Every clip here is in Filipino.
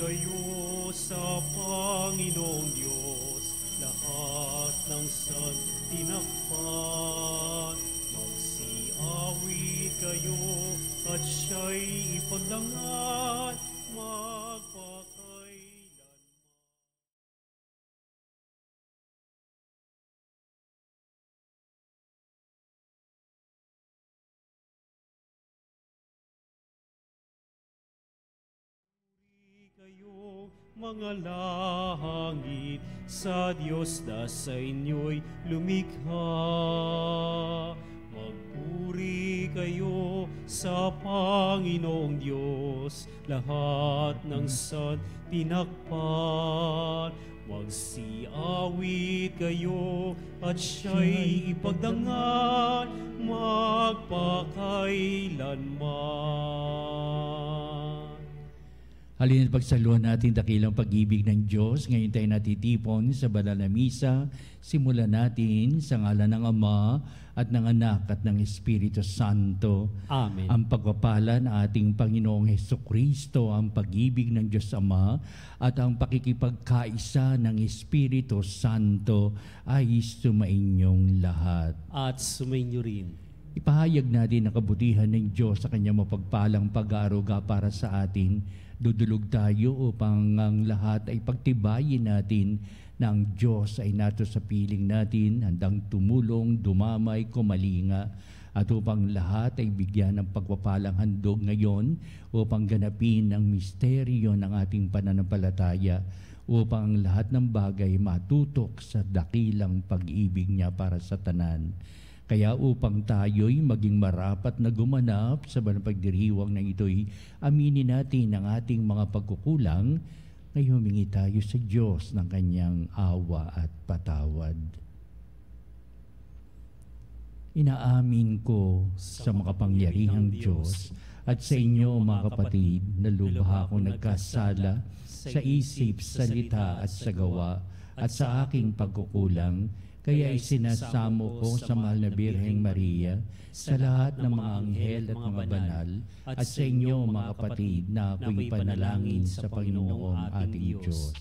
kayo sa Panginoong Diyos, lahat ng tinakpan. Magsiawit kayo at siya'y ipagdangal magpakailanman. Kayo mga langit, sa Diyos na sa inyo'y lumikha. Magpuri kayo sa Panginoong Diyos, lahat ng tinakpan. Magsiawit kayo at siya'y ipagdangal magpakailanman. Halina't pagsaluhan natin dakilang pag-ibig ng Diyos. Ngayon tayo natitipon sa banal na misa. Simulan natin sa ngalan ng Ama at ng Anak at ng Espiritu Santo. Amen. Ang pagpapala ng ating Panginoong Hesukristo, ang pag-ibig ng Diyos Ama at ang pakikipagkaisa ng Espiritu Santo ay sumainyong lahat. At sumainyo rin. Ipahayag natin ang kabutihan ng Diyos sa kanyang mapagpalang pag-aaruga para sa atin. Dudulog tayo upang ang lahat ay pagtibayin natin na ang Diyos ay nato sa piling natin, handang tumulong, dumamay, kumalinga, at upang lahat ay bigyan ng pagpapalang handog ngayon upang ganapin ang misteryo ng ating pananampalataya, upang ang lahat ng bagay matutok sa dakilang pag-ibig niya para sa tanan. Kaya upang tayo'y maging marapat na gumanap sa banal pagdiriwang na ito'y aminin natin ang ating mga pagkukulang, ay humingi tayo sa Diyos ng kanyang awa at patawad. Inaamin ko sa makapangyarihang Diyos at sa inyo mga kapatid na lubha akong nagkasala sa isip, salita at sa gawa at sa aking pagkukulang. Kaya isinasamo ko sa mahal na Birheng Maria, sa lahat ng mga anghel at mga banal, at sa inyo mga kapatid na ako'y panalangin sa Panginoong ating Diyos.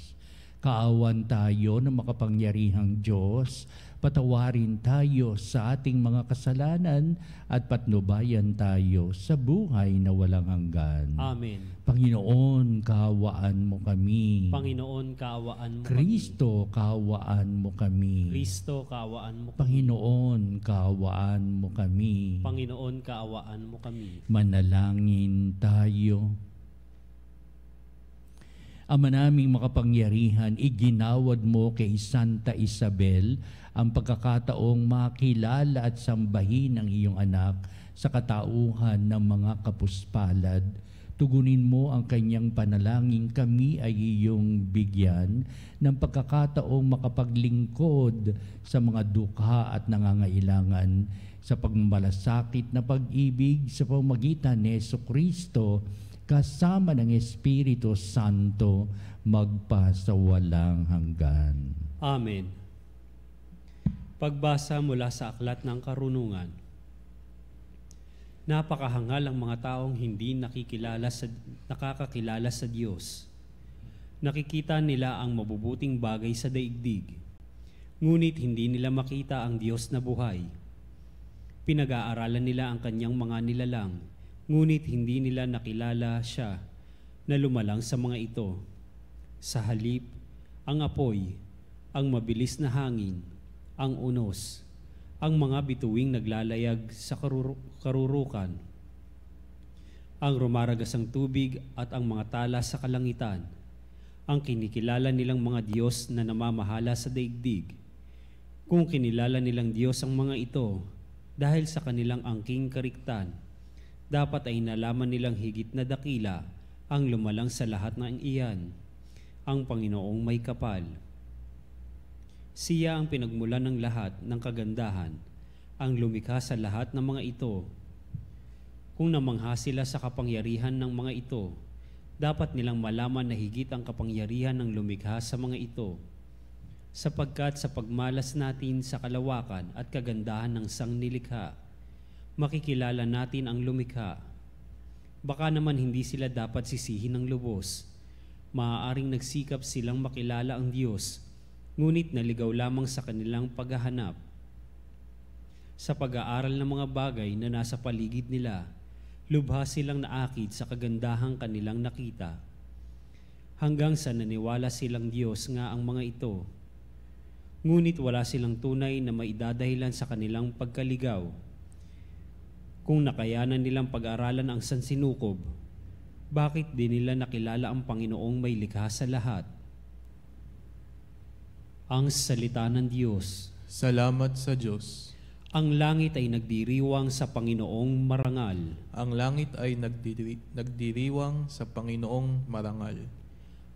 Kaawan tayo ng makapangyarihang Diyos, patawarin tayo sa ating mga kasalanan at patnubayan tayo sa buhay na walang hanggan. Amen. Panginoon, kaawaan mo kami. Panginoon, kaawaan mo Kristo, kaawaan mo kami. Kristo, kaawaan mo kami. Panginoon, kaawaan mo kami. Panginoon, kaawaan mo kami. Manalangin tayo. Ama naming makapangyarihan, iginawad mo kay Santa Isabel ang pagkakataong makilala at sambahin ang iyong anak sa katauhan ng mga kapuspalad. Tugunin mo ang kanyang panalangin, kami ay iyong bigyan ng pagkakataong makapaglingkod sa mga dukha at nangangailangan sa pagmalasakit na pag-ibig sa pamamagitan ni Hesukristo kasama ng Espiritu Santo magpa sa walang hanggan. Amen. Pagbasa mula sa Aklat ng Karunungan. Napakahangal ang mga taong hindi nakakakilala sa Diyos. Nakikita nila ang mabubuting bagay sa daigdig, ngunit hindi nila makita ang Diyos na buhay. Pinag-aaralan nila ang kanyang mga nilalang, ngunit hindi nila nakilala siya na lumalang sa mga ito. Sa halip, ang apoy, ang mabilis na hangin, ang unos, ang mga bituing naglalayag sa karurukan, ang rumaragasang tubig at ang mga tala sa kalangitan, ang kinikilala nilang mga Diyos na namamahala sa daigdig. Kung kinilala nilang Diyos ang mga ito dahil sa kanilang angking kariktan, dapat ay nalaman nilang higit na dakila ang lumalang sa lahat ng iyan, ang Panginoong may kapal. Siya ang pinagmulan ng lahat ng kagandahan, ang lumikha sa lahat ng mga ito. Kung namangha sila sa kapangyarihan ng mga ito, dapat nilang malaman na higit ang kapangyarihan ng lumikha sa mga ito, sapagkat sa pagmalas natin sa kalawakan at kagandahan ng sangnilikha, makikilala natin ang lumikha. Baka naman hindi sila dapat sisihin ng lubos. Maaaring nagsikap silang makilala ang Diyos, ngunit naligaw lamang sa kanilang paghahanap. Sa pag-aaral ng mga bagay na nasa paligid nila, lubha silang naakit sa kagandahang kanilang nakita. Hanggang sa naniwala silang Diyos nga ang mga ito. Ngunit wala silang tunay na maidadahilan sa kanilang pagkaligaw. Kung nakayanan nilang pag-aralan ang sansinukob, bakit di nila nakilala ang Panginoong may likha sa lahat? Ang salita ng Diyos. Salamat sa Diyos. Ang langit ay nagdiriwang sa Panginoong marangal. Ang langit ay nagdiriwang sa Panginoong marangal.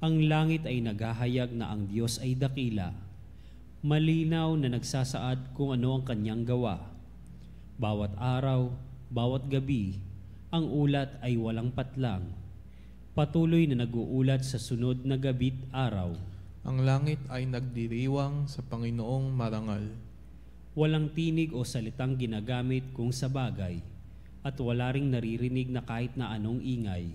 Ang langit ay naghahayag na ang Diyos ay dakila. Malinaw na nagsasaad kung ano ang kanyang gawa. Bawat araw, bawat gabi, ang ulat ay walang patlang. Patuloy na nag-uulat sa sunod na gabi't araw. Ang langit ay nagdiriwang sa Panginoong marangal. Walang tinig o salitang ginagamit kung sa bagay, at wala ring naririnig na kahit na anong ingay.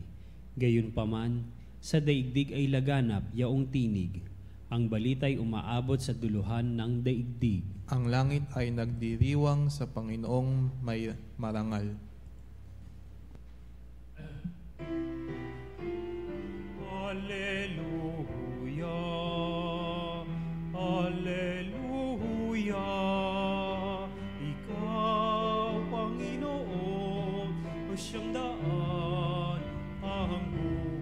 Gayunpaman, sa daigdig ay laganap yaong tinig. Ang balita'y umaabot sa duluhan ng daigdig. Ang langit ay nagdiriwang sa Panginoong may marangal. Alleluia, Alleluia, Ikaw, Panginoon, siyang daan, ang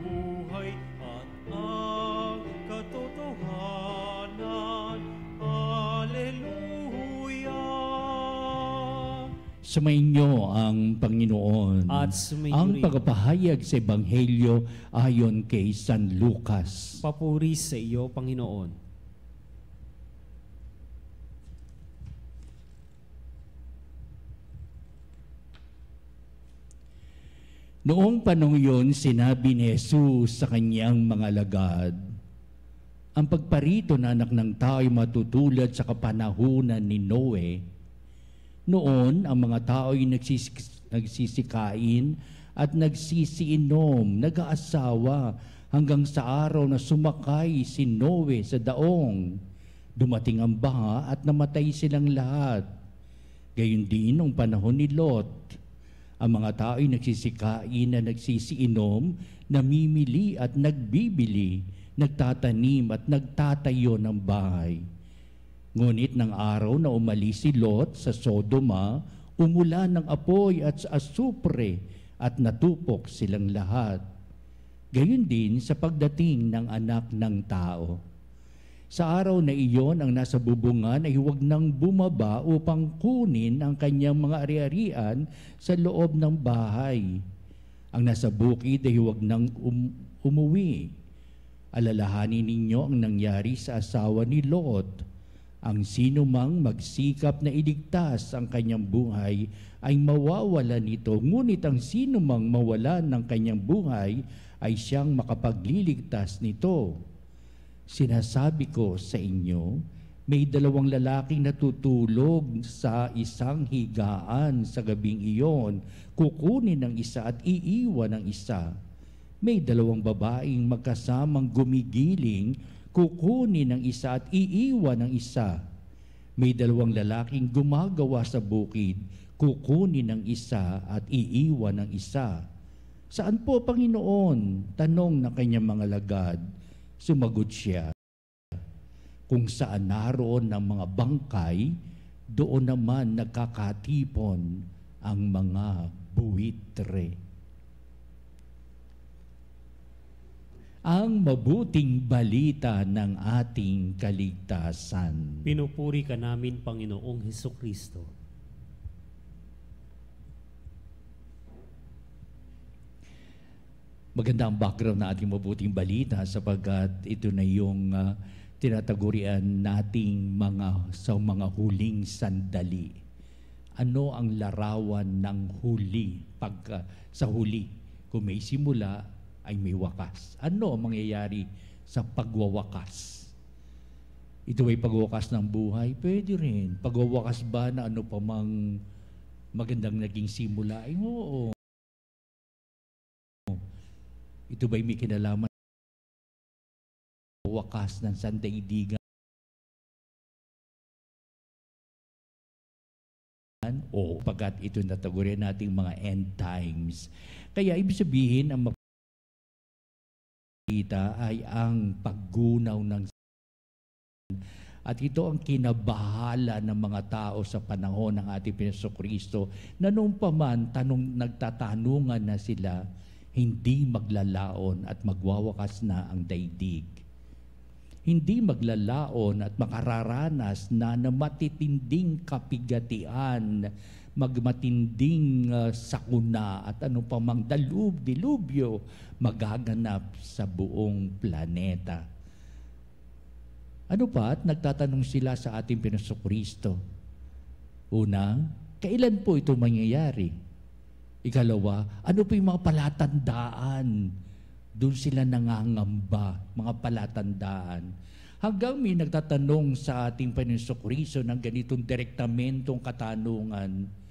buhay at ang katotohanan. Alleluia. Sumainyo ang Panginoon. At sumainyo ang rin. pagpapahayag sa Ebanghelyo ayon kay San Lucas. Papuri sa iyo, Panginoon. Noong panahon yun, sinabi ni Jesus sa kanyang mga alagad, ang pagparito na anak ng tao ay matutulad sa kapanahunan ni Noe. Noon, ang mga tao ay nagsisikain at nagsisiinom, nag-aasawa hanggang sa araw na sumakay si Noe sa daong. Dumating ang baha at namatay silang lahat. Gayon din ang panahon ni Lot. Ang mga tao ay nagsisikain na nagsisiinom, namimili at nagbibili, nagtatanim at nagtatayo ng bahay. Ngunit ng araw na umalis si Lot sa Sodoma, umulan ng apoy at asupre at natupok silang lahat. Gayon din sa pagdating ng anak ng tao. Sa araw na iyon, ang nasa bubungan ay huwag nang bumaba upang kunin ang kanyang mga ari-arian sa loob ng bahay. Ang nasa bukid ay huwag nang umuwi. Alalahanin ninyo ang nangyari sa asawa ni Lot. Ang sino mang magsikap na iligtas ang kanyang buhay ay mawawala nito, ngunit ang sino mang mawala ng kanyang buhay ay siyang makapagliligtas nito. Sinasabi ko sa inyo, may dalawang lalaking natutulog sa isang higaan sa gabing iyon, kukunin ng isa at iiwan ng isa. May dalawang babaeng magkasamang gumigiling, kukunin ng isa at iiwan ng isa. May dalawang lalaking gumagawa sa bukid, kukunin ng isa at iiwan ng isa. Saan po, Panginoon? Tanong ng kanyang mga alagad. Sumagot siya, kung saan naroon ng mga bangkay, doon naman nagkakatipon ang mga buwitre. Ang mabuting balita ng ating kaligtasan. Pinupuri ka namin, Panginoong Hesukristo. Maganda ang background na ating mabuting balita sapagkat ito na yung tinatagurian nating sa mga huling sandali. Ano ang larawan ng huli? Sa huli, kung may simula, ay may wakas. Ano ang mangyayari sa pagwawakas? Ito ay pagwawakas ng buhay? Pwede rin. Pagwawakas ba na ano pa mang magandang naging simula? Ay oo. Ito ba'y may kinalaman pagwawakas ng sandaigdigan o pagkat ito natagurin nating mga end times. Kaya ibig sabihin, ang mapakita ay ang paggunaw ng at ito ang kinabahala ng mga tao sa panahon ng ating Jesucristo na noong paman nagtatanungan na sila, hindi maglalaon at magwawakas na ang daigdig. Hindi maglalaon at makararanas na matitinding kapigatian, magmatinding sakuna at ano pa mang dilubyo magaganap sa buong planeta. Ano pa? At nagtatanong sila sa ating Jesucristo. Una, kailan po ito mangyayari? Ikalawa, ano po yung mga palatandaan? Doon sila nangangamba, mga palatandaan. Hanggang may nagtatanong sa ating Jesucristo ng ganitong direktamentong katanungan,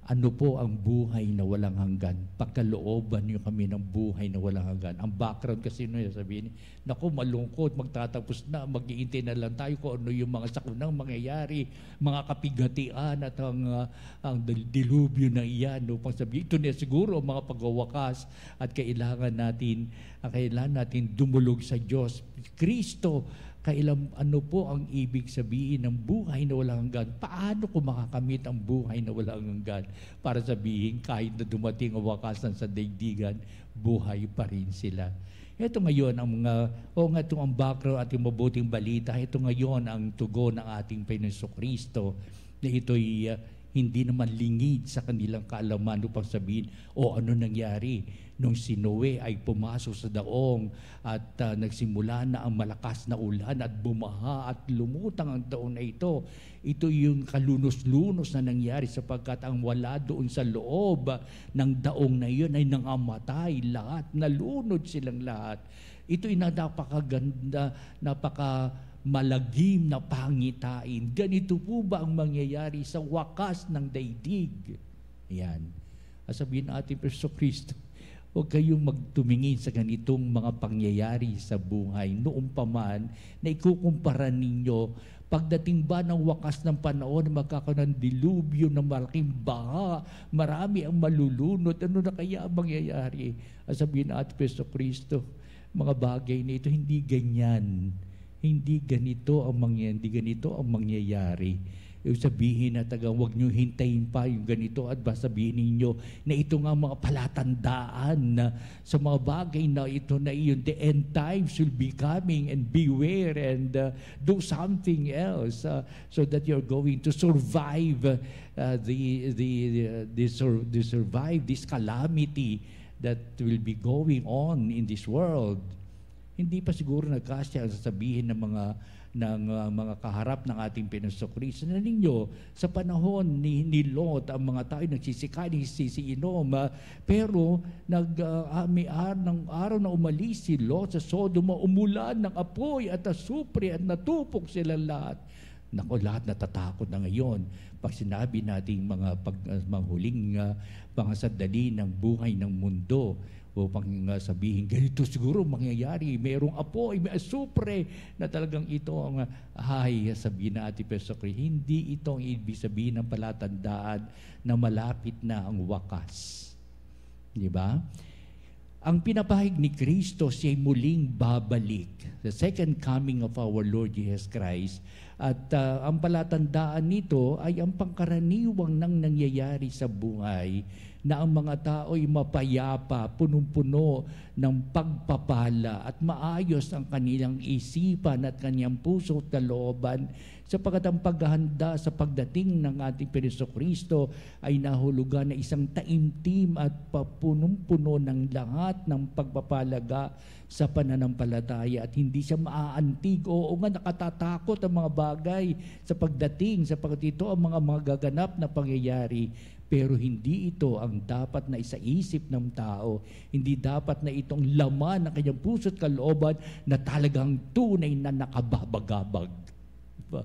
ano po ang buhay na walang hanggan? Pagkalooban niyo kami ng buhay na walang hanggan. Ang background kasi nyo sabihin, naku, malungkot, magtatapos na, mag-iintay na lang tayo kung ano yung mga sakunang mangyayari, mga kapigatian at ang dilubyo na iyan. Upang sabihin, ito na siguro ang mga pagwawakas at kailangan natin dumulog sa Diyos. Kristo, ano po ang ibig sabihin ng buhay na walang hanggan? Paano ko makakamit ang buhay na walang hanggan? Para sabihin, kahit na dumating ang wakas ng sandaigdigan, buhay pa rin sila. Ito ngayon ang background at yung mabuting balita. Ito ngayon ang tugon ng ating Jesucristo na ito'y hindi naman lingid sa kanilang kaalaman upang sabihin, ano nangyari? Nung si Noe ay pumasok sa daong at nagsimula na ang malakas na ulan at bumaha at lumutang ang daon na ito. Ito yung kalunos-lunos na nangyari sapagkat ang wala doon sa loob ng daong na iyon ay nangamatay lahat, nalunod silang lahat. Ito'y napakaganda, malagim na pangitain. Ganito po ba ang mangyayari sa wakas ng daigdig? Ayan. Sabihin natin, Jesucristo, huwag kayong magtumingin sa ganitong mga pangyayari sa buhay noong paman na ikukumpara ninyo. Pagdating ba ng wakas ng panahon na magkakaroon ng dilubyo ng malaking baha, marami ang malulunod, ano na kaya ang mangyayari? Sabihin natin, Jesucristo, mga bagay na ito, hindi ganyan. Hindi ganito ang mangyayari. Yung sabihin na huwag nyo hintayin pa yung ganito at sabihin ninyo na ito nga mga palatandaan na sa mga bagay na ito na iyon, the end times will be coming and beware and do something else so that you're going to survive survive this calamity that will be going on in this world. Hindi pa siguro nagkasya ang sasabihin ng mga kaharap ng ating Jesucristo na ninyo sa panahon ni Lot, ang mga tao nagsisikain, nagsisiinom, pero may araw na umalis si Lot sa Sodoma, umulan ng apoy at asupre at natupok sila lahat. Naku, lahat natatakot na ngayon pag sinabi nating mga huling mga sandali ng buhay ng mundo upang sabihin, ganito siguro mangyayari, mayroong apoy, may asupre na talagang ito ang sabihin na ating Jesucristo. Hindi ito ang ibig sabihin ng palatandaan na malapit na ang wakas. Di ba? Ang pinapahig ni Kristo siya'y muling babalik. The second coming of our Lord Jesus Christ. At ang palatandaan nito ay ang pangkaraniwang nang nangyayari sa buhay na ang mga tao'y mapayapa, punong-puno ng pagpapala at maayos ang kanilang isipan at kanyang puso at kalooban sapagkat ang paghahanda sa pagdating ng ating Jesucristo ay nahulugan na isang taimtim at punong-puno ng lahat ng pagpapalaga sa pananampalataya at hindi siya maaantig. Oo nga, nakatatakot ang mga bagay sa pagdating sapagkat ito ang mga magaganap na pangyayari. Pero hindi ito ang dapat na isaisip ng tao. Hindi dapat na itong laman ng kanyang puso at kalooban na talagang tunay na nakababagabag. Diba?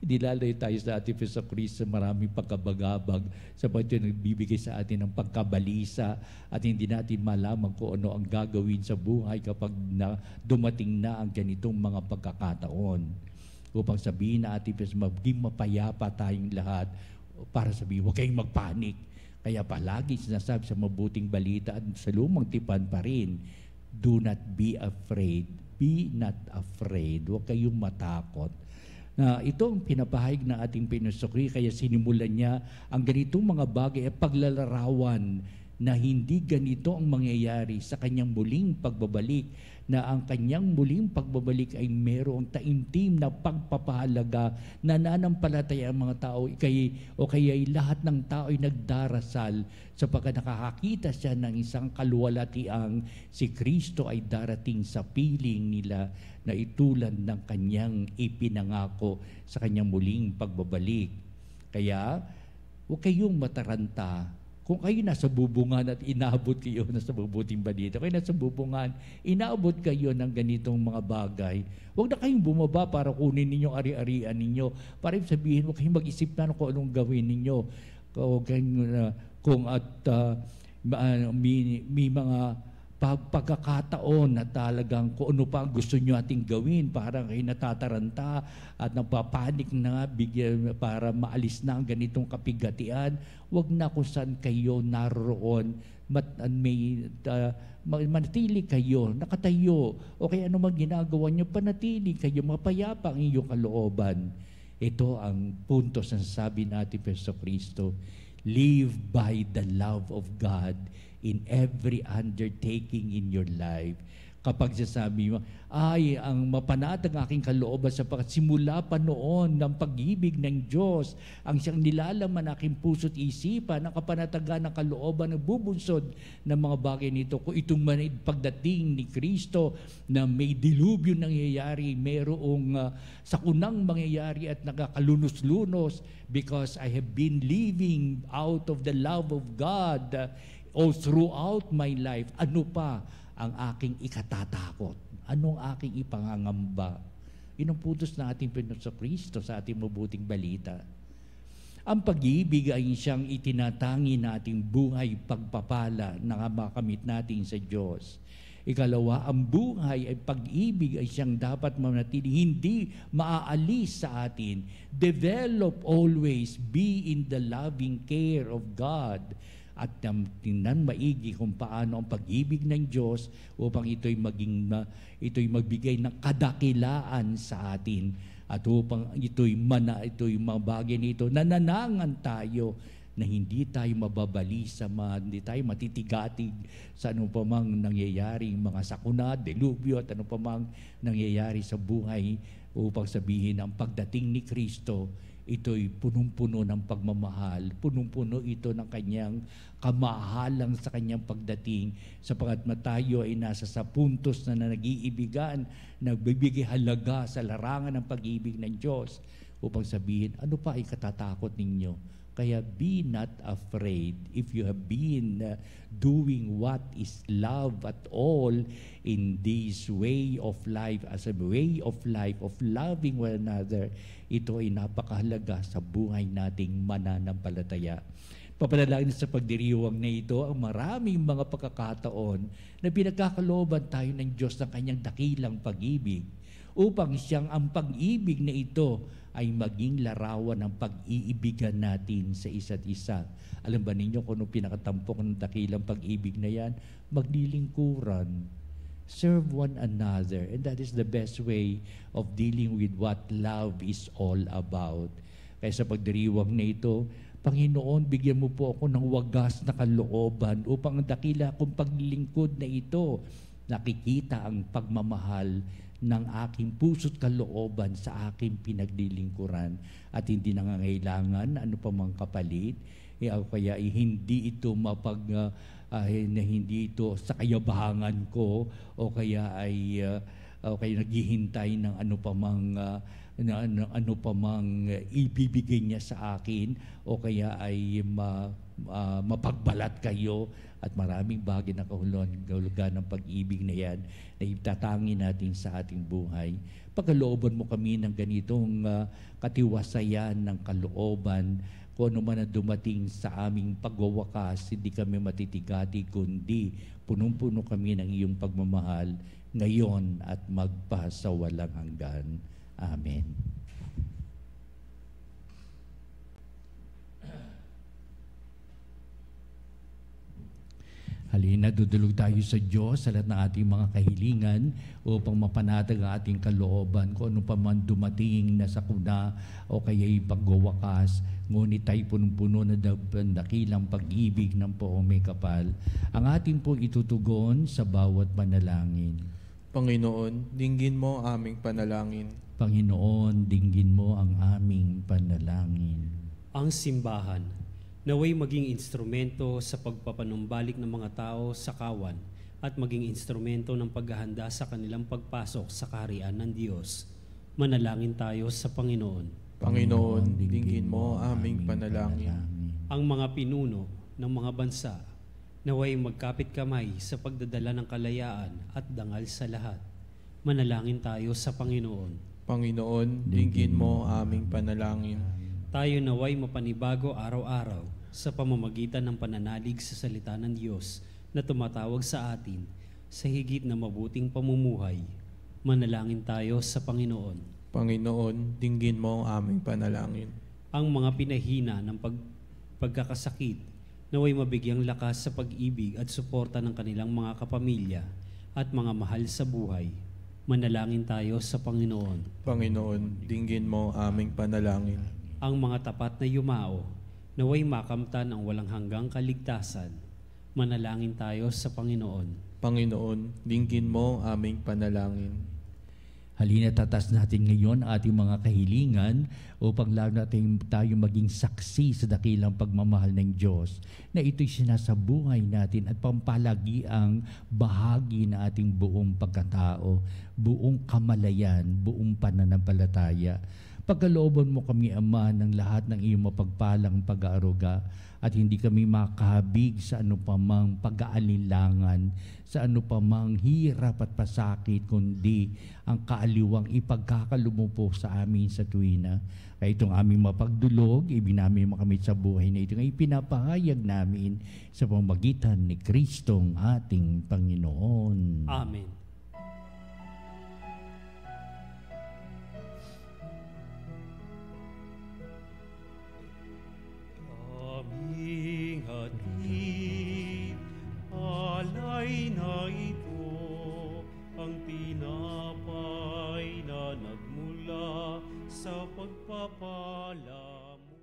Inilalayo tayo sa ating Jesucristo sa maraming pagkabagabag sapagkat ito nagbibigay sa atin ng pagkabalisa at hindi natin malaman kung ano ang gagawin sa buhay kapag dumating na ang ganitong mga pagkakataon. Upang sabihin na ating Diyos, maging mapayapa tayong lahat para sabihin, huwag kayong magpanik. Kaya palagi sinasabi sa mabuting balita at sa lumang tipan pa rin, do not be afraid. Be not afraid. Huwag kayong matakot. Ito ang pinapahayag ng ating Pinusukri, kaya sinimulan niya ang ganitong mga bagay at paglalarawan na hindi ganito ang mangyayari sa kanyang muling pagbabalik, na ang kanyang muling pagbabalik ay mayroong taimtim na pagpapahalaga na nanampalataya ang mga tao o kaya lahat ng tao ay nagdarasal sapagkat nakakakita siya ng isang kaluwalhatiang si Kristo ay darating sa piling nila na itulad ng kanyang ipinangako sa kanyang muling pagbabalik. Kaya huwag kayong mataranta. Kung kayo nasa bubungan at inaabot kayo nasa mabuting balita, kayo nasa bubungan, inaabot kayo ng ganitong mga bagay, huwag na kayong bumaba para kunin ninyo ari-arian ninyo. Para sabihin, huwag kayong mag-isip na kung anong gawin ninyo. May mga pagkakataon na talagang kung ano pa gusto nyo ating gawin, parang kayo natataranta at napapanik na para maalis na ang ganitong kapigatian. Huwag na kung saan kayo naroon, manatili kayo, nakatayo, o kaya ano man ginagawa nyo, panatili kayo, mapayapa ang iyong kalooban. Ito ang punto sa sabi natin Jesucristo, live by the love of God in every undertaking in your life. Kapag sasabi mo, ay, ang mapanatag ang aking kalooban sapagkat simula pa noon ng pag-ibig ng Diyos, ang siyang nilalaman aking puso't isipan, ang kapanatagan ng kalooban na bubunsod ng mga bagay nito. Kung itong pagdating ni Kristo na may dilubyo nangyayari, mayroong sakunang mangyayari at nakakalunos-lunos because I have been living out of the love of God all throughout my life. Ano pa ang aking ikatatakot? Anong aking ipangangamba? Yun ang putos na ating Jesucristo sa ating mabuting balita. Ang pag-ibig ay siyang itinatangi nating buhay pagpapala na makamit natin sa Diyos. Ikalawa, ang buhay ay pag-ibig ay siyang dapat manatili, hindi maaalis sa atin. Develop always, be in the loving care of God. At tingnan maigi kung paano ang pag-ibig ng Diyos upang ito'y magbigay ng kadakilaan sa atin at upang ito'y mga bagay nito nananangan tayo na hindi tayo mababalisa, hindi tayo matitigatig sa anong pamang nangyayaring mga sakuna, delubyo at anong pamang nangyayari sa buhay upang sabihin ang pagdating ni Kristo ito'y punong-puno ng pagmamahal, punong-puno ito ng kanyang kamahalang sa kanyang pagdating sapagkat tayo ay nasa sa puntos na nag-iibigan, nagbibigay halaga sa larangan ng pag-ibig ng Diyos upang sabihin, ano pa ay katatakot ninyo? Kaya be not afraid if you have been doing what is love at all in this way of life, as a way of life of loving one another. Ito ay napakahalaga sa buhay nating mananampalataya. Papanalangin sa pagdiriwang na ito ang maraming mga pagkakataon na pinagkakalooban tayo ng Diyos ng kanyang dakilang pag-ibig upang siyang ang pag-ibig na ito ay maging larawan ng pag-iibigan natin sa isa't isa. Alam ba ninyo kung anong pinakatampok ng dakilang pag-ibig na yan? Maglilingkuran. Serve one another. And that is the best way of dealing with what love is all about. Kaya sa pagdiriwang na ito, Panginoon, bigyan mo po ako ng wagas na kalooban upang ang dakila kong paglilingkod na ito, nakikita ang pagmamahal ng aking puso't kalooban sa aking pinaglilingkuran at hindi nangangailangan ano pa mang kapalit. Kaya hindi ito hindi ito sa kayabangan ko o kaya ay o kaya naghihintay ng ano pa mang ibibigay niya sa akin, o kaya ay mapagbalat kayo, at maraming bagay na kahulugan ng pag-ibig na yan na itatangi natin sa ating buhay. Pagkalooban mo kami ng ganitong katiwasayan ng kalooban, kung ano man ang dumating sa aming pagwawakas, hindi kami matitigati, kundi punong-puno kami ng iyong pagmamahal ngayon at magpasawalang hanggan. Amen. Halina, dudulog tayo sa Diyos sa lahat ng ating mga kahilingan upang mapanatag ang ating kalooban kung ano pa man dumating na sakuna o kaya'y pagwawakas. Ngunit tayo punong-puno na dakilang pag-ibig ng poong may kapal. Ang ating pong itutugon sa bawat panalangin. Panginoon, dinggin mo aming panalangin. Panginoon, dinggin mo ang aming panalangin. Ang simbahan, naway maging instrumento sa pagpapanumbalik ng mga tao sa kawan at maging instrumento ng paghahanda sa kanilang pagpasok sa kaharian ng Diyos. Manalangin tayo sa Panginoon. Panginoon, dinggin mo aming panalangin. Ang mga pinuno ng mga bansa, naway magkapit kamay sa pagdadala ng kalayaan at dangal sa lahat. Manalangin tayo sa Panginoon. Panginoon, dinggin mo aming panalangin. Tayo naway mapanibago araw-araw sa pamamagitan ng pananalig sa salita ng Diyos na tumatawag sa atin sa higit na mabuting pamumuhay. Manalangin tayo sa Panginoon. Panginoon, dinggin mo aming panalangin. Ang mga pinahina ng pagkakasakit naway mabigyang lakas sa pag-ibig at suporta ng kanilang mga kapamilya at mga mahal sa buhay. Manalangin tayo sa Panginoon. Panginoon, dinggin mo aming panalangin. Ang mga tapat na yumao, naway makamtan ang walang hanggang kaligtasan. Manalangin tayo sa Panginoon. Panginoon, dinggin mo aming panalangin. Halina, tatas natin ngayon ating mga kahilingan upang lalo natin tayo maging saksi sa dakilang pagmamahal ng Diyos na ito'y sinasabuhay natin at pampalagi ang bahagi na ating buong pagkatao, buong kamalayan, buong pananampalataya. Pagkalooban mo kami, Ama, ng lahat ng iyong mapagpalang pag-aaruga at hindi kami makabig sa anupamang pag-aalilangan, sa anupamang hirap at pasakit, kundi ang kaaliwang ipagkakalumupo sa amin sa tuwina. Kaya itong aming mapagdulog, ibinamin makamit sa buhay na ito ay pinapahayag namin sa pamamagitan ni Kristong ating Panginoon. Amen. Aming hatid, alay na ito, ang tinapay na nagmula sa pagpapala mo.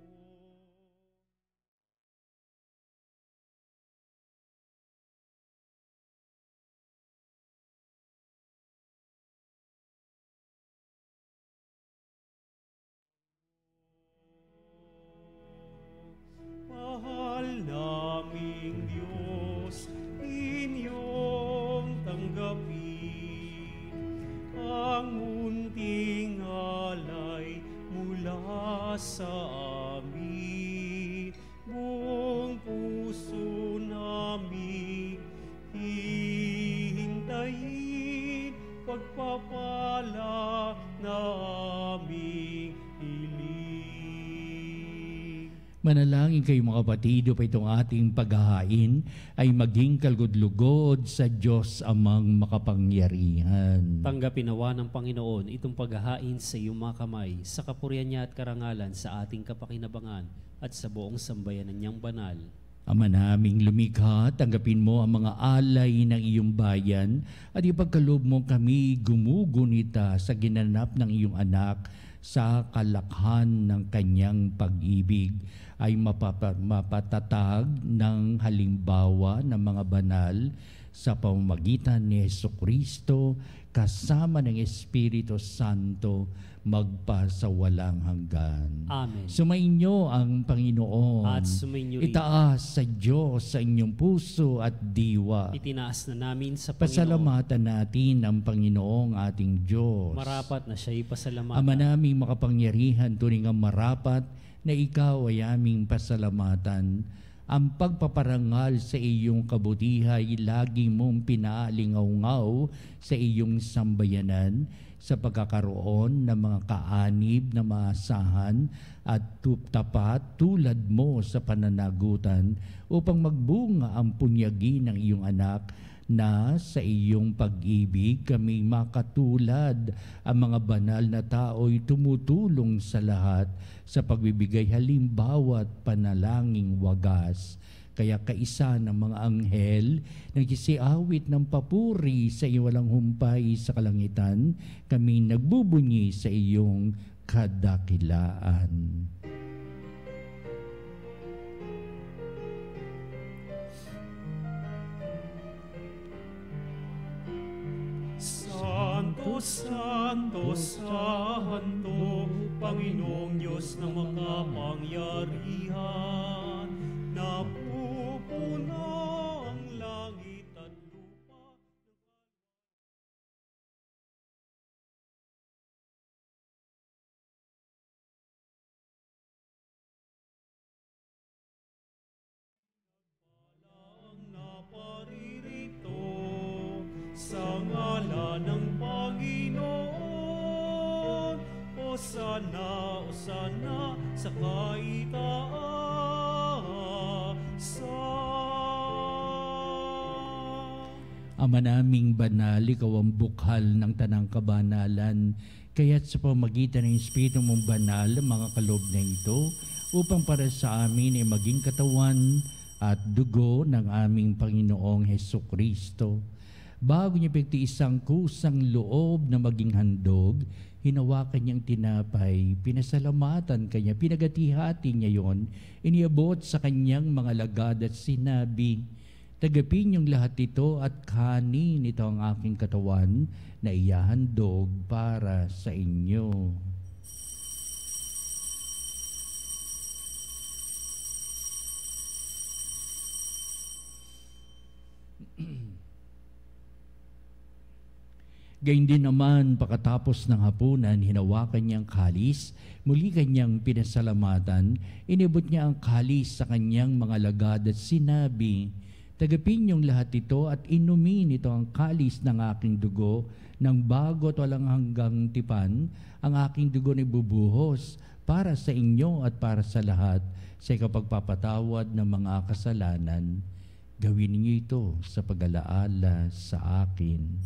Mahal naming Diyos, inyong tanggapin ang munting alay mula sa amin. Buong puso namin hihintayin pagpapala na aming hiling. Manalangin kayo mga kapatid, upang itong ating paghahain ay maging kalugod-lugod sa Diyos amang makapangyarihan. Tanggapin nawa ng Panginoon itong paghahain sa iyong mga kamay, sa kapurihan niya at karangalan sa ating kapakinabangan at sa buong sambayanan niyang banal. Ama naming lumikha, tanggapin mo ang mga alay ng iyong bayan at ipagkaloob mo kami gumugunita sa ginanap ng iyong anak sa kalakhan ng kanyang pag-ibig, ay mapatatag ng halimbawa ng mga banal sa pamamagitan ni Jesucristo kasama ng Espiritu Santo magpasawalang hanggan. Amen. Sumainyo ang Panginoon. At sumainyo rin. Itaas sa Diyos sa inyong puso at diwa. Itinaas na namin sa Panginoon. Pasalamatan natin ang Panginoong ating Diyos. Marapat na siya'y pasalamatan. Ama naming makapangyarihan, tunay nga marapat na ikaw ay aming pasalamatan. Ang pagpaparangal sa iyong kabutihay, lagi mong pinaalingaw-ngaw sa iyong sambayanan sa pagkakaroon ng mga kaanib na maasahan at tapat tulad mo sa pananagutan upang magbunga ang punyagi ng iyong anak na sa iyong pag-ibig kami makatulad ang mga banal na tao'y tumutulong sa lahat sa pagbibigay halimbawa at panalangin wagas. Kaya kaisa ng mga anghel nagsisiawit ng papuri sa iyong walang humpay sa kalangitan, kami nagbubunyi sa iyong kadakilaan. Santo, Santo, Santo, Panginoong Diyos na makapangyarihan, napupuno ang langit at lupa. Walang naparirito sa ngalan ng Panginoon. Hosana, Hosana sa kaitaasan. Ama naming banal, ikaw ang bukhal ng tanang kabanalan, kaya't sa pamagitan ng Espiritu mong banal, mga kaloob na ito, upang para sa amin ay maging katawan at dugo ng aming Panginoong Hesukristo. Bago niya pagtiis ang kusang loob na maging handog, hinawakan niyang tinapay, pinasalamatan kanya, pinagati-hati niya yon, iniabot sa kanyang mga lagad at sinabi, "Tagapin niyong lahat ito at kanin, ito ang aking katawan na iyahandog para sa inyo." Gayun din naman, pagkatapos ng hapunan, hinawakan niyang kalis, muli kanyang pinasalamatan, inibot niya ang kalis sa kanyang mga lagad at sinabi, "Tagapin niyong lahat ito at inumin ito ang kalis ng aking dugo, ng bago at walang hanggang tipan, ang aking dugo na ibubuhos para sa inyo at para sa lahat, sa ikapagpapatawad ng mga kasalanan. Gawin niyo ito sa pag-alaala sa akin."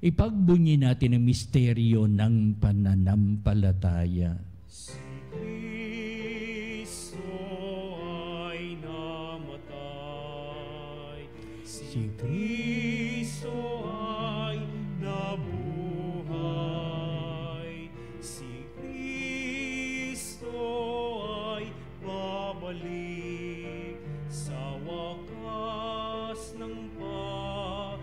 Ipagbunyi natin ang misteryo ng pananampalataya. Si Kristo ay namatay. Si Kristo ay nabuhay. Si Kristo ay babalik sa wakas ng panahon.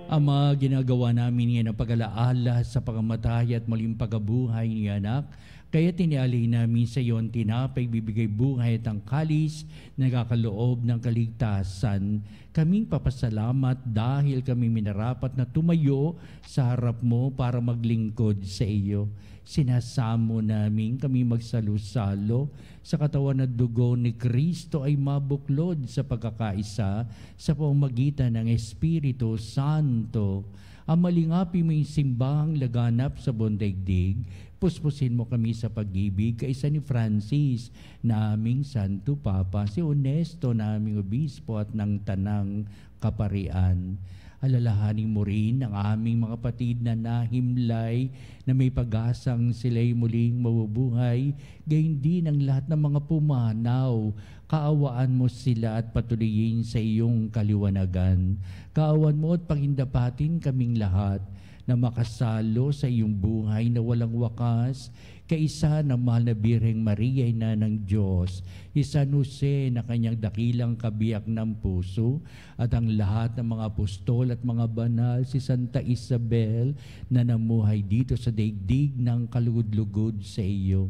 Ama, ginagawa namin ngayon ang pag-alaala sa pagkamatay at muling pagkabuhay ni anak, kaya tinialay namin sa iyo ang tinapay, bibigay buhay at ang kalis na nagkakaloob ng kaligtasan. Kaming papasalamat dahil kami minarapat na tumayo sa harap mo para maglingkod sa iyo. Sinasamo namin kami magsalo-salo sa katawan at dugo ni Kristo ay mabuklod sa pagkakaisa sa pamamagitan ng Espiritu Santo. Ang malingapi mo yung simbahang laganap sa buong daigdig, puspusin mo kami sa pag-ibig kaisa ni Francis, naming Santo Papa, si Honesto, naming Obispo at ng Tanang Kaparian. Alalahanin mo rin ang aming mga kapatid na nahimlay na may pag-asang sila'y muling mabubuhay, gayon din ang lahat ng mga pumanaw. Kaawaan mo sila at patuloyin sa iyong kaliwanagan. Kaawan mo at panghindapatin kaming lahat na makasalo sa iyong buhay na walang wakas, kaisa ng mahal na Birheng Maria, ina ng Diyos, San Jose na kanyang dakilang kabiyak ng puso, at ang lahat ng mga apostol at mga banal, si Santa Isabel na namuhay dito sa daigdig ng kalugod-lugod sa iyo.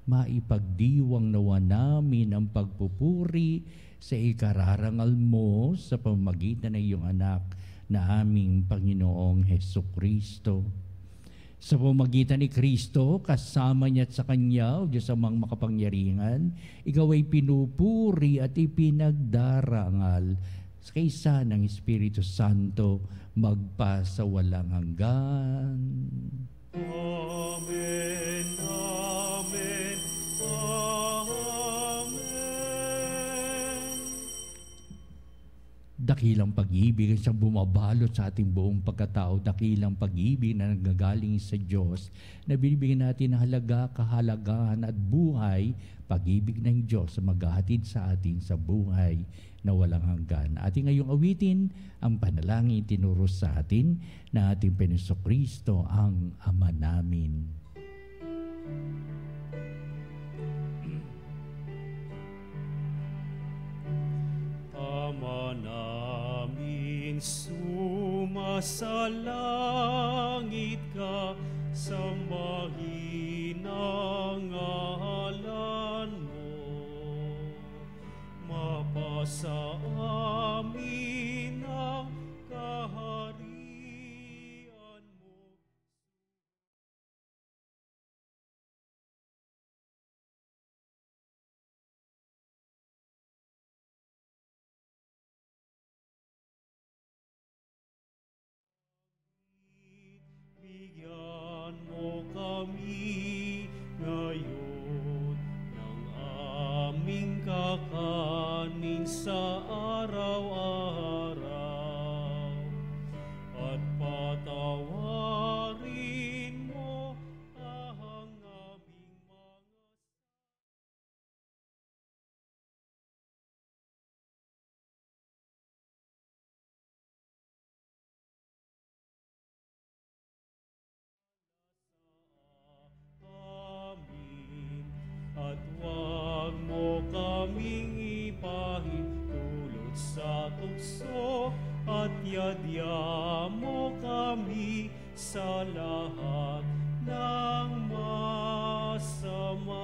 Maipagdiwang nawa namin ang pagpupuri sa ikararangal mo sa pamamagitan ng iyong anak na aming Panginoong Hesukristo. Sa pamamagitan ni Kristo, kasama niya at sa Kanya, o Diyos Amang makapangyarihan, ikaw ay pinupuri at ipinagdarangal sa kaisa ng Espiritu Santo magpa sa walang hanggan. Amen, amen, amen. Dakilang pag-ibig ang siyang bumabalot sa ating buong pagkatao. Dakilang pag-ibig na nanggagaling sa Diyos na binibigyan natin ng halaga, kahalagahan at buhay. Pag-ibig ng Diyos na maghahatid sa atin sa buhay na walang hanggan. Ating ngayong awitin ang panalangin tinuro sa atin na ating Kristo ang Ama namin. Ama namin, sumasalangit ka, sambahin ang ngalan mo. Mapasa amin ang kaharian mo. Bigyan mo kami ngayon ng aming kakanin sa araw-araw, at patawarin mo ang aming mga amin, at huwag mo kaming ipahintulot sa tukso, at yadya mo kami sa lahat ng masama.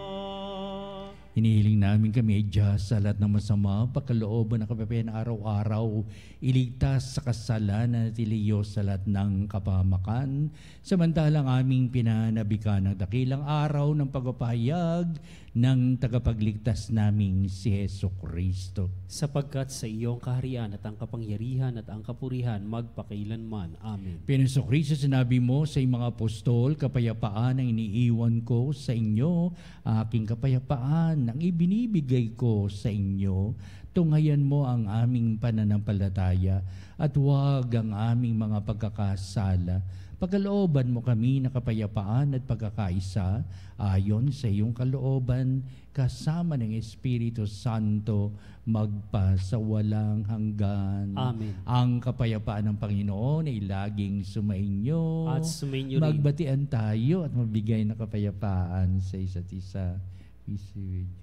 Hinihiling namin kami ay Diyos sa lahat ng masama, pagkalooban ng kapapayan araw-araw, iligtas sa kasalanan at iliyos sa lahat ng kapahamakan, samantalang aming pinanabikan ng dakilang araw ng pagpapahayag ng tagapagligtas naming si Hesukristo. Sapagkat sa iyong kaharian at ang kapangyarihan at ang kapurihan magpakailanman. Amen. Kristo, sinabi mo sa iyong mga apostol, kapayapaan ang iniiwan ko sa inyo, aking kapayapaan ang ibinibigay ko sa inyo. Tunghayan mo ang aming pananampalataya at huwag ang aming mga pagkakasala. Pagkalooban mo kami na kapayapaan at pagkakaisa ayon sa iyong kalooban, kasama ng Espiritu Santo magpa sa walang hanggan. Amen. Ang kapayapaan ng Panginoon ay laging sumainyo. At sumainyo rin. Magbatian tayo at mabigay na kapayapaan sa isa't isa. We see with you.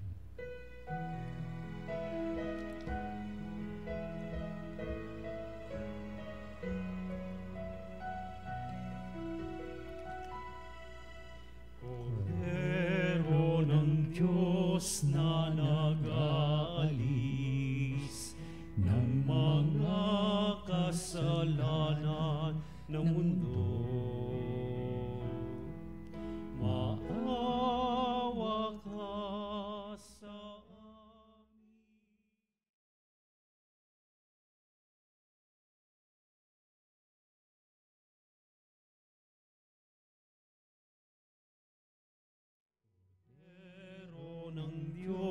Kordero ng Diyos na nag-aalis ng mga kasalanan ng mundo, maawa ka sa amin. Kordero ng Diyos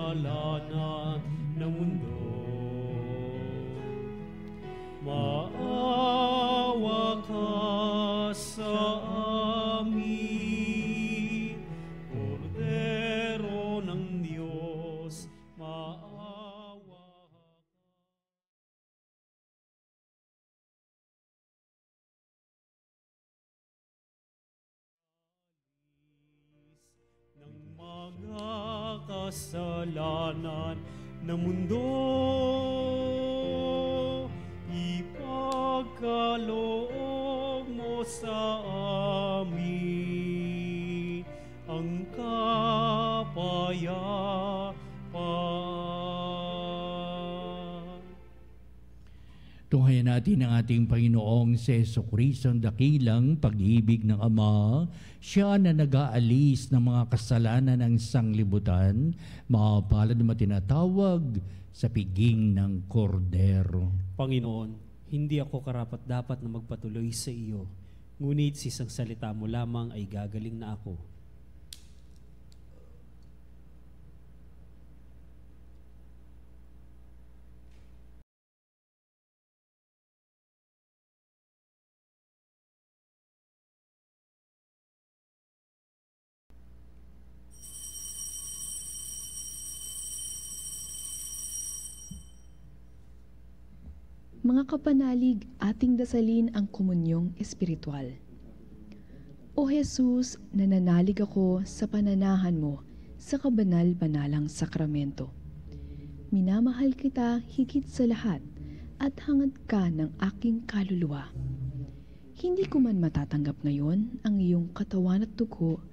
kasalanan ng mundo. Maawa ka sa amin, Kordero ng Diyos, maawa ka. Ng mga kasalanan ng mundo, ipagkaloob mo sa amin ang kapayapaan. Tunghayan natin ang ating Panginoong Jesucristo, ang dakilang pag-ibig ng Ama. Siya na nag-aalis ng mga kasalanan ng sanglibutan, mapalad na matinatawag sa piging ng Kordero. Panginoon, hindi ako karapat-dapat na magpatuloy sa iyo, ngunit sa isang salita mo lamang ay gagaling na ako. Mga kapanalig, ating dasalin ang komunyong espiritual. O Jesus, nananalig ako sa pananahan mo sa kabanal-banalang sakramento. Minamahal kita higit sa lahat at hangad ka ng aking kaluluwa. Hindi ko man matatanggap ngayon ang iyong katawan at dugo,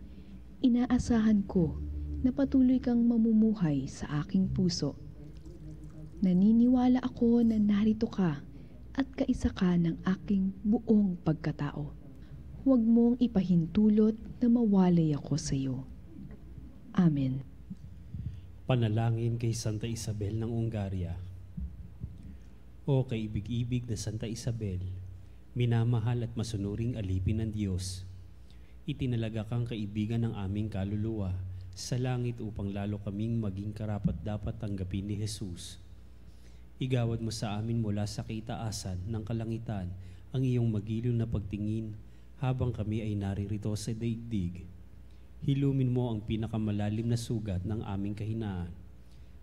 inaasahan ko na patuloy kang mamumuhay sa aking puso. Naniniwala ako na narito ka at kaisa ka ng aking buong pagkatao. Huwag mong ipahintulot na mawalay ako sa iyo. Amen. Panalangin kay Santa Isabel ng Ungaria. O kaibig-ibig na Santa Isabel, minamahal at masunuring alipin ng Diyos, itinalaga kang kaibigan ng aming kaluluwa sa langit upang lalo kaming maging karapat-dapat tanggapin ni Jesus. Igawad mo sa amin mula sa kaitaasan ng kalangitan ang iyong magiliw na pagtingin habang kami ay naririto sa daigdig. Hilumin mo ang pinakamalalim na sugat ng aming kahinaan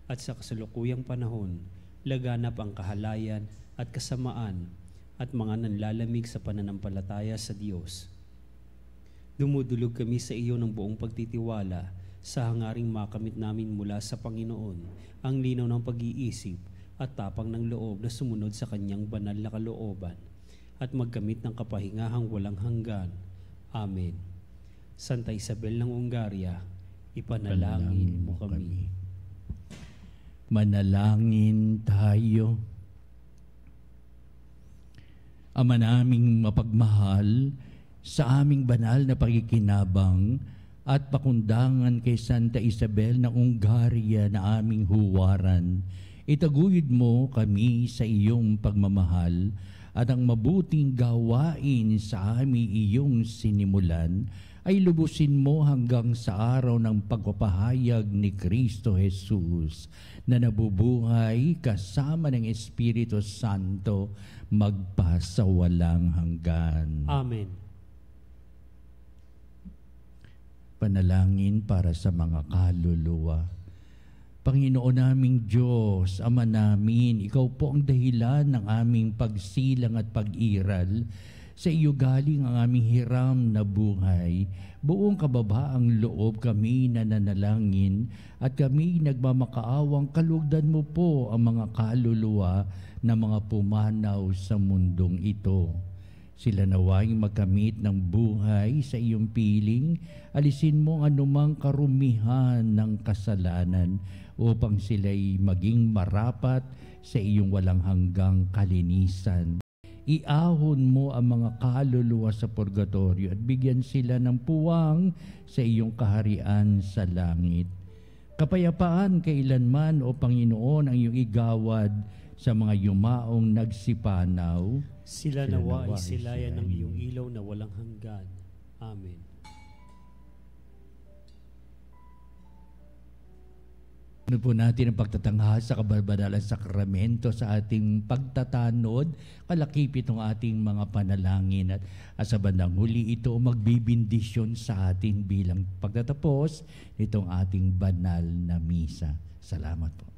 at sa kasalukuyang panahon, laganap ang kahalayan at kasamaan at mga nanlalamig sa pananampalataya sa Diyos. Dumudulog kami sa iyo ng buong pagtitiwala sa hangaring makamit namin mula sa Panginoon ang linaw ng pag-iisip at tapang ng loob na sumunod sa kanyang banal na kalooban at magkamit ng kapahingahang walang hanggan. Amen. Santa Isabel ng Ungaria, ipanalangin mo kami. Manalangin tayo. Ama naming mapagmahal, sa aming banal na pagkikinabang at pakundangan kay Santa Isabel ng Ungaria na aming huwaran, itaguyod mo kami sa iyong pagmamahal at ang mabuting gawain sa aming iyong sinimulan ay lubusin mo hanggang sa araw ng pagpapahayag ni Kristo Jesus na nabubuhay kasama ng Espiritu Santo magpasawalang hanggan. Amen. Panalangin para sa mga kaluluwa. Panginoon naming Diyos, Ama namin, Ikaw po ang dahilan ng aming pagsilang at pag-iral. Sa iyo galing ang aming hiram na buhay. Buong kababaang loob kami nananalangin at kami nagmamakaawang kalugdan mo po ang mga kaluluwa na mga pumanaw sa mundong ito. Sila naway magkamit ng buhay sa iyong piling, alisin mo ang anumang karumihan ng kasalanan upang sila'y maging marapat sa iyong walang hanggang kalinisan. Iahon mo ang mga kaluluwa sa purgatorio at bigyan sila ng puwang sa iyong kaharian sa langit. Kapayapaan kailanman, O Panginoon, ang iyong igawad sa mga yumaong nagsipanaw. Sila nawa ay silayan ng iyong ilaw na walang hanggan. Amen. Sunod po natin ang pagtatanghal sa kabalbadalang sakramento sa ating pagtatanod, kalakipit ng ating mga panalangin at sa bandang huli ito magbibindisyon sa atin bilang pagtatapos nitong ating banal na misa. Salamat po.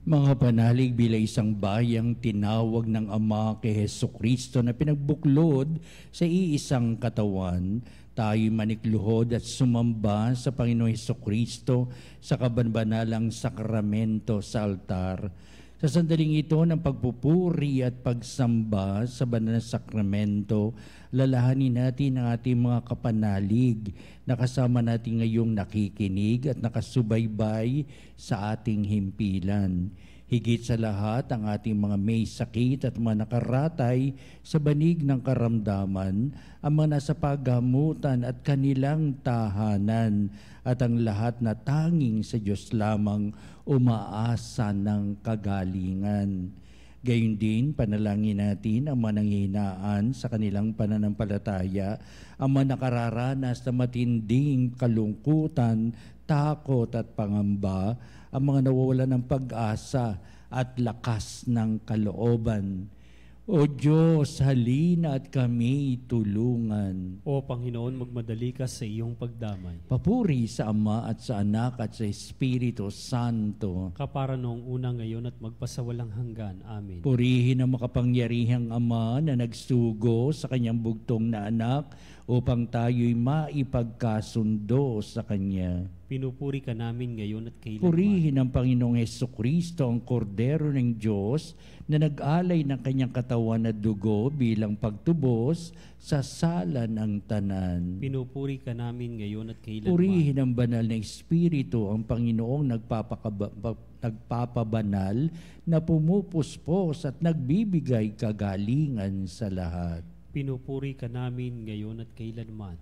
Mga panalig bilang isang bayang tinawag ng Ama kay Hesukristo na pinagbuklod sa iisang katawan, tayo'y manikluhod at sumamba sa Panginoong Hesukristo sa kabanbanalang sakramento sa altar. Sa sandaling ito ng pagpupuri at pagsamba sa banal na sakramento, lalahanin natin ang ating mga kapanalig na kasama natin ngayong nakikinig at nakasubaybay sa ating himpilan. Higit sa lahat ang ating mga may sakit at mga nakaratay sa banig ng karamdaman, ang mga nasa paggamutan at kanilang tahanan, at ang lahat na tanging sa Diyos lamang umaasa ng kagalingan. Gayon din, panalangin natin ang mga nanghihinaan sa kanilang pananampalataya, ang mga nakararanas na matinding kalungkutan, takot at pangamba, ang mga nawawalan ng pag-asa at lakas ng kalooban. O Diyos, halina at kami tulungan. O Panginoon, magmadali ka sa iyong pagdamay. Papuri sa Ama at sa Anak at sa Espiritu Santo. Kapara noong una, ngayon at magpasawalang hanggan. Amen. Purihin ang makapangyarihang Ama na nagsugo sa kanyang bugtong na anak upang tayo'y maipagkasundo sa Kanya. Pinupuri ka namin ngayon at kailanman. Purihin ang Panginoong Hesukristo, ang Kordero ng Diyos, na nag-alay ng kanyang katawan na dugo bilang pagtubos sa sala ng tanan. Pinupuri ka namin ngayon at kailanman. Purihin ang banal na Espiritu, ang Panginoong nagpapabanal na pumupuspos at nagbibigay kagalingan sa lahat. Pinupuri ka namin ngayon at kailanman.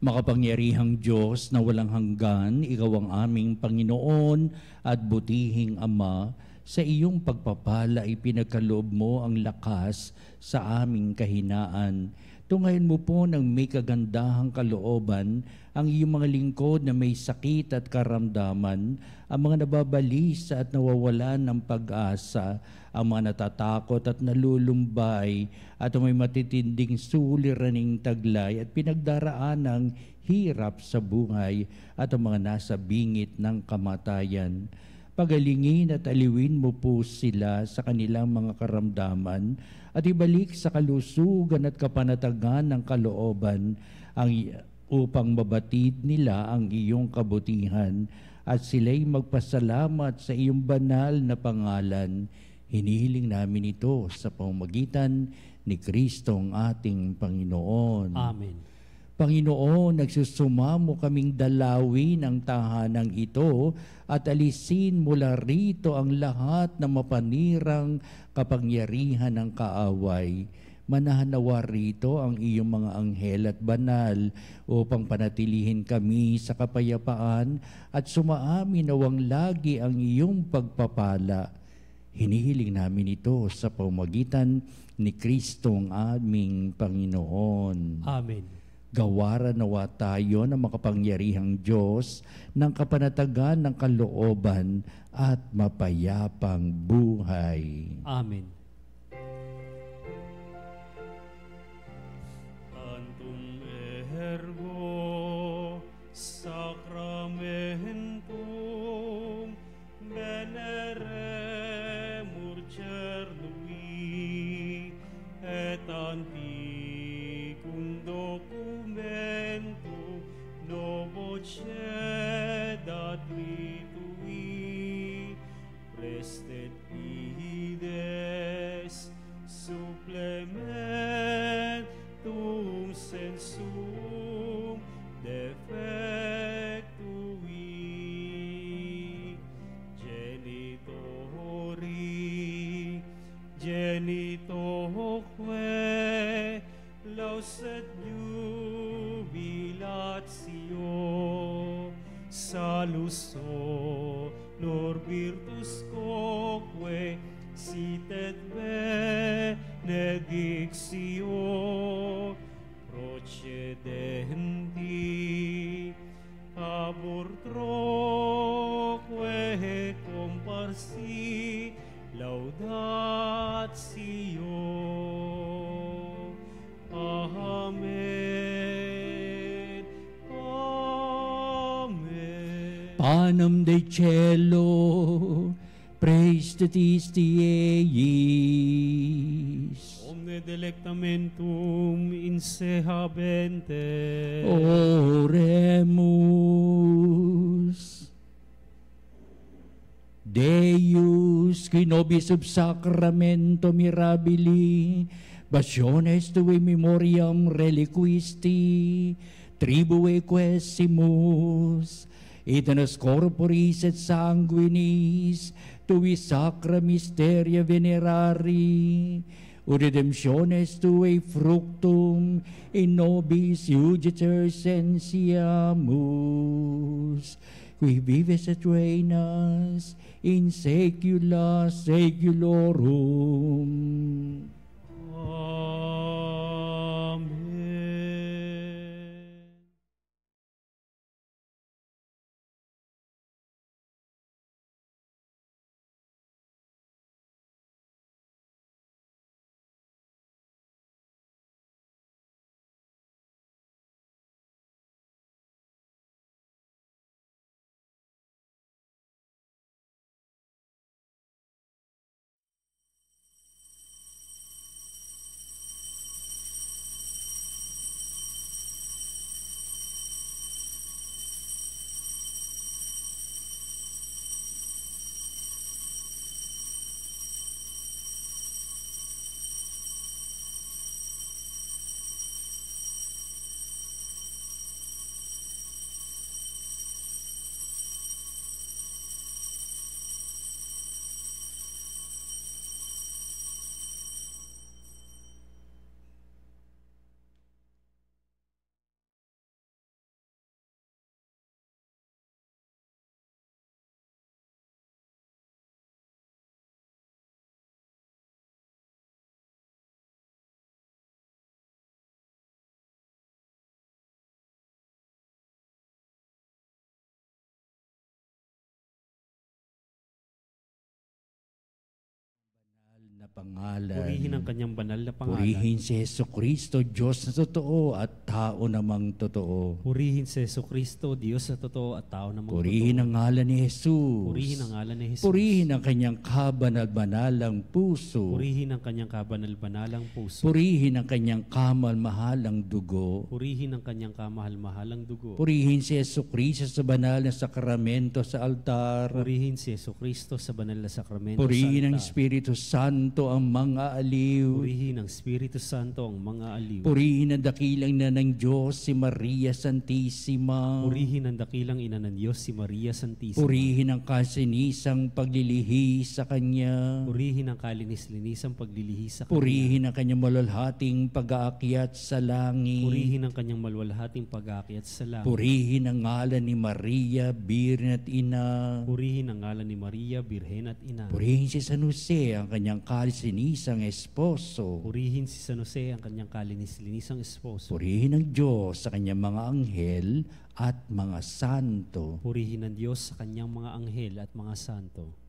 Makapangyarihang Diyos na walang hanggan, Ikaw ang aming Panginoon at butihing Ama. Sa iyong pagpapala ay pinagkaloob mo ang lakas sa aming kahinaan. Tungayin mo po ng may kagandahang kalooban ang iyong mga lingkod na may sakit at karamdaman, ang mga nababalisa at nawawalan ng pag-asa, ang mga natatakot at nalulumbay, at ang may matitinding suliraning taglay at pinagdaraan ng hirap sa buhay, at ang mga nasa bingit ng kamatayan. Pagalingin at aliwin mo po sila sa kanilang mga karamdaman at ibalik sa kalusugan at kapanatagan ng kalooban upang mabatid nila ang iyong kabutihan at sila'y magpasalamat sa iyong banal na pangalan. Hinihiling namin ito sa pamamagitan ni Kristong ating Panginoon. Amen. Panginoon, nagsusumamo kaming dalawin ang tahanang ito at alisin mula rito ang lahat ng mapanirang kapangyarihan ng kaaway. Manahanawa rito ang iyong mga anghel at banal upang panatilihin kami sa kapayapaan at sumaamin nawang lagi ang iyong pagpapala. Hinihiling namin ito sa pamamagitan ni Kristong aming Panginoon. Amen. Gawaran nawa tayo ng makapangyarihang Diyos ng kapanatagan ng kalooban at mapayapang buhay. Amen. Tantum ergo sacramentum veneremur cernui et anticum documentum novo cedat ritui prestet fides supplementum sensum defectui genitoque lauset jubilatio salus honor virtus quoque sitet benedictio procedenti abur troque comparsi laudatio. Amen. Amen. Panem de cielo, praise the eis. Omne delectamentum insehabente. Oremus. Deus, qui nobis sub sacramento mirabili, Passiones tui memoriam reliquisti, tribue quesimus, et nos corporis et sanguinis, tui sacra mysteria venerari, ut redemptiones tui fructum in nobis iudicer sensiamus, qui vives et reinas in saecula saeculorum. Amen. pangalan. Purihin ang kanyang banal na pangalan. Purihin si Jesucristo, Diyos na totoo at tao namang totoo. Purihin si Jesucristo, Diyos na totoo at tao namang Purihin totoo. ang ngalan ni Jesus. Purihin ang ngalan ni Jesus. Purihin ang kanyang kabanal-banalang puso. Purihin ang kanyang kabanal-banalang puso. Purihin ang kanyang kamal-mahalang dugo. Purihin ang kanyang kamahal-mahalang dugo. Purihin si Jesucristo sa banal na sakramento sa altar. Purihin si Jesucristo sa banal na sakramento Purihin ang sa altar. Espiritu Santo ang mga aliw. Purihin ng Espiritu Santo ang mga aliw. Purihin ang dakilang ina ng Diyos si Maria Santissima. Purihin ang dakilang ina ng Diyos si Maria Santissima. Purihin ang kasinisang paglilihi sa Kanya. Purihin ang kalinis-linisang paglilihi sa Kanya. Purihin ang kanyang malalhating pag-aakyat sa langit. Purihin ang kanyang malwalhating pag-aakyat sa langit. Purihin ang ngalan ni Maria, Birhen at Ina. Purihin ang ngalan ni Maria, Birhen at Ina. Purihin si San Jose, ang kanyang kasinisang esposo. Purihin si San Jose, ang kanyang kalinis-linisang esposo. Purihin ang Diyos sa kanyang mga anghel at mga santo. Purihin ang Diyos sa kanyang mga anghel at mga santo.